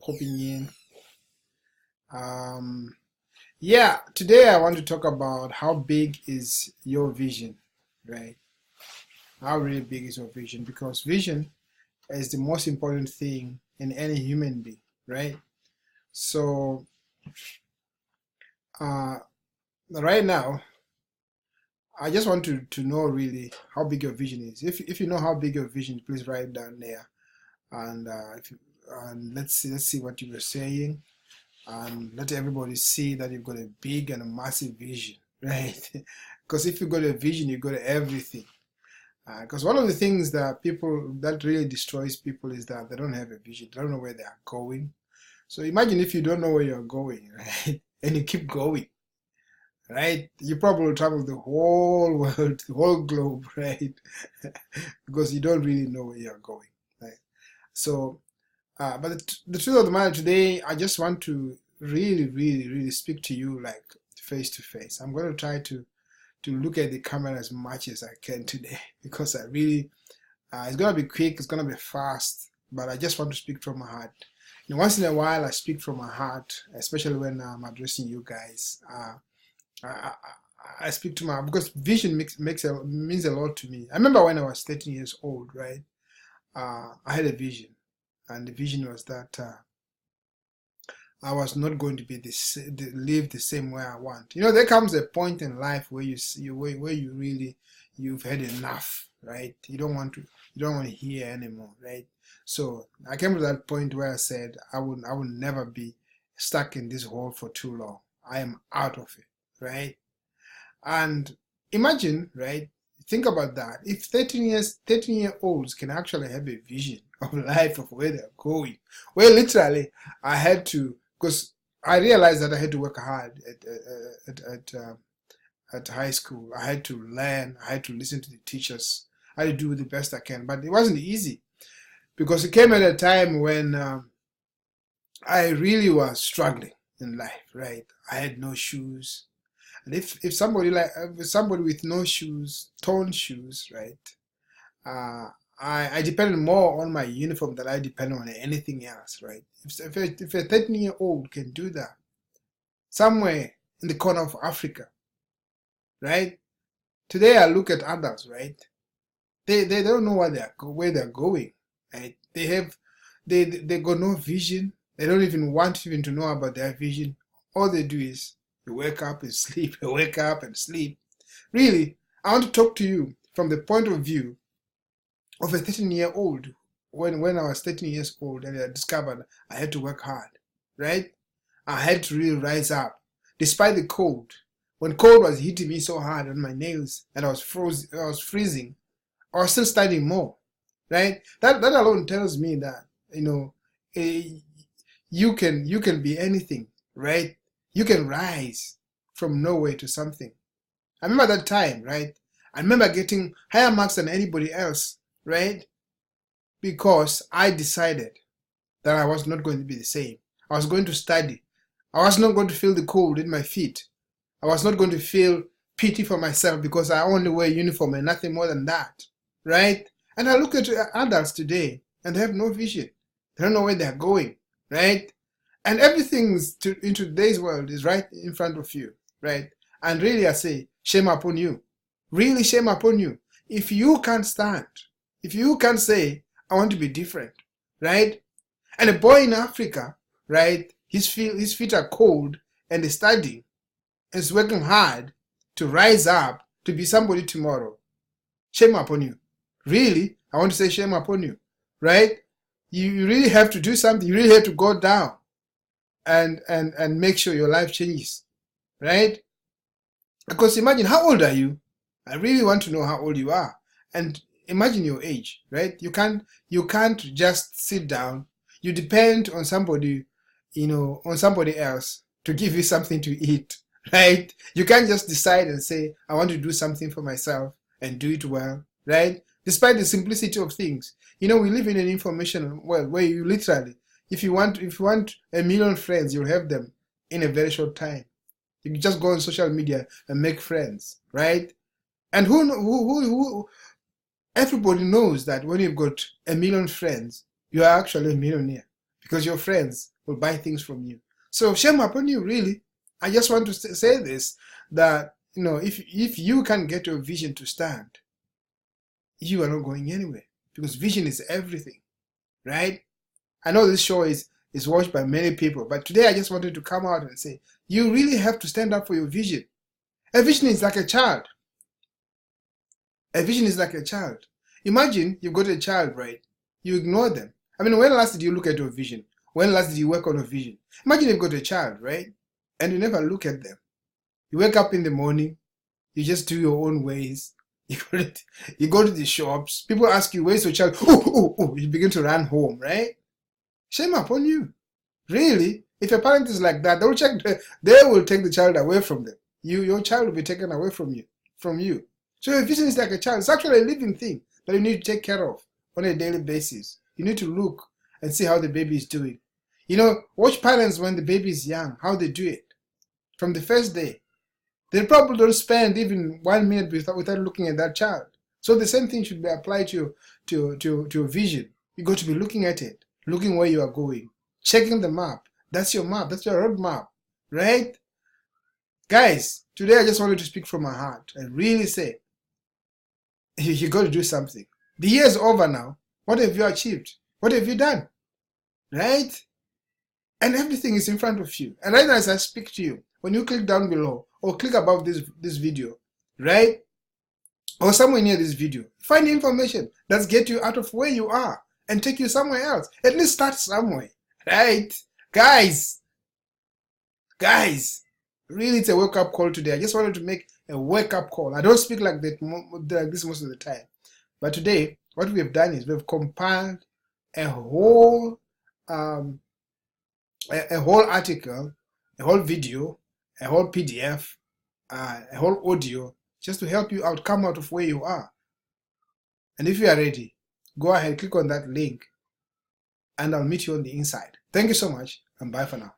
popping in. Yeah, today I want to talk about how big is your vision, right? How really big is your vision? Because vision is the most important thing in any human being, right? So, uh, right now, I just want to know really how big your vision is. If you know how big your vision is, please write it down there. And and let's see what you were saying, and let everybody see that you've got a big and a massive vision, right? Because if you've got a vision, you've got everything. Because one of the things that really destroys people is that they don't have a vision. They don't know where they are going. So imagine if you don't know where you're going, right? And you keep going, right? You probably will travel the whole world, the whole globe, right? Because you don't really know where you're going, right? So, but the truth of the matter today, I just want to really speak to you like face to face. I'm going to try to look at the camera as much as I can today because I really, it's going to be quick, it's going to be fast, but I just want to speak from my heart. Once in a while, I speak from my heart, especially when I'm addressing you guys. I, I speak to my, because vision means a lot to me. I remember when I was 13 years old, right? I had a vision, and the vision was that I was not going to be live the same way I want. There comes a point in life where where you really you've had enough, right? You don't want to hear anymore, right? So I came to that point where I said I would never be stuck in this hole for too long. I am out of it, right? And imagine, right? Think about that. If 13-year-olds can actually have a vision of life, of where they're going, well, literally, I had to, because I realized that I had to work hard at high school. I had to learn. I had to listen to the teachers. I had to do the best I can, but it wasn't easy because it came at a time when I really was struggling in life. Right? I had no shoes. And if somebody with no shoes, torn shoes, right? I depended more on my uniform than I depend on anything else, right? If a 13-year-old can do that somewhere in the corner of Africa, right? Today I look at others, right? They don't know where they're going, right? They got no vision. They don't even want even to know about their vision. All they do is you wake up and sleep, you wake up and sleep. Really, I want to talk to you from the point of view of a 13-year-old. When I was 13 years old and I discovered I had to work hard, right? I had to really rise up despite the cold. When cold was hitting me so hard on my nails and I was freezing, I was still studying more, right? That alone tells me that, eh, you can be anything, right? You can rise from nowhere to something. I remember that time, right? I remember getting higher marks than anybody else, right? Because I decided that I was not going to be the same. I was going to study. I was not going to feel the cold in my feet. I was not going to feel pity for myself because I only wear a uniform and nothing more than that, right? And I look at adults today and they have no vision. They don't know where they're going, right? And everything in today's world is right in front of you, right? And really I say, shame upon you. Really shame upon you. If you can't stand, if you can't say, I want to be different, right? And a boy in Africa, right, his feet are cold and he's studying and is working hard to rise up to be somebody tomorrow. Shame upon you. Really, I want to say shame upon you, right? You really have to do something. You really have to go down and make sure your life changes, right? Because imagine, how old are you? I really want to know how old you are. And imagine your age, right? You can't just sit down. You depend on somebody, on somebody else to give you something to eat, right? You can't just decide and say, I want to do something for myself and do it well, right? Despite the simplicity of things. We live in an information world where you literally, if you want a million friends, you'll have them in a very short time. You can just go on social media and make friends, right? And who everybody knows that when you've got a million friends, you are actually a millionaire because your friends will buy things from you. So shame upon you, really. I just want to say this, that if you can get your vision to stand, you are not going anywhere, because vision is everything, right? I know this show is watched by many people, but today I just wanted to come out and say, you really have to stand up for your vision. A vision is like a child. A vision is like a child. Imagine you've got a child, right? You ignore them. I mean, when last did you look at your vision? When last did you work on a vision? Imagine you've got a child, right? And you never look at them. You wake up in the morning, you just do your own ways. You go to the shops, people ask you, where's your child? Oh, you begin to run home, right? Shame upon you. Really? If a parent is like that, they will take the child away from them. Your child will be taken away from you. So your vision is like a child. It's actually a living thing that you need to take care of on a daily basis. You need to look and see how the baby is doing. Watch parents when the baby is young, how they do it. From the first day, they probably don't spend even 1 minute without looking at that child. So the same thing should be applied to your vision. You got to be looking at it, looking where you are going, checking the map. That's your map. That's your road map, right? Guys, today I just wanted to speak from my heart and really say, you got to do something. The year is over now. What have you achieved? What have you done? Right? And everything is in front of you. And right now as I speak to you, when you click down below or click above this video, right? Or somewhere near this video, find information that's get you out of where you are and take you somewhere else. At least start somewhere, right? Guys, really it's a wake-up call today. I just wanted to make a wake-up call. I don't speak like this most of the time. But today, what we have done is we've compiled a whole article, a whole video, a whole PDF, a whole audio, just to help you out, come out of where you are. And if you are ready, go ahead, click on that link, and I'll meet you on the inside. Thank you so much, and bye for now.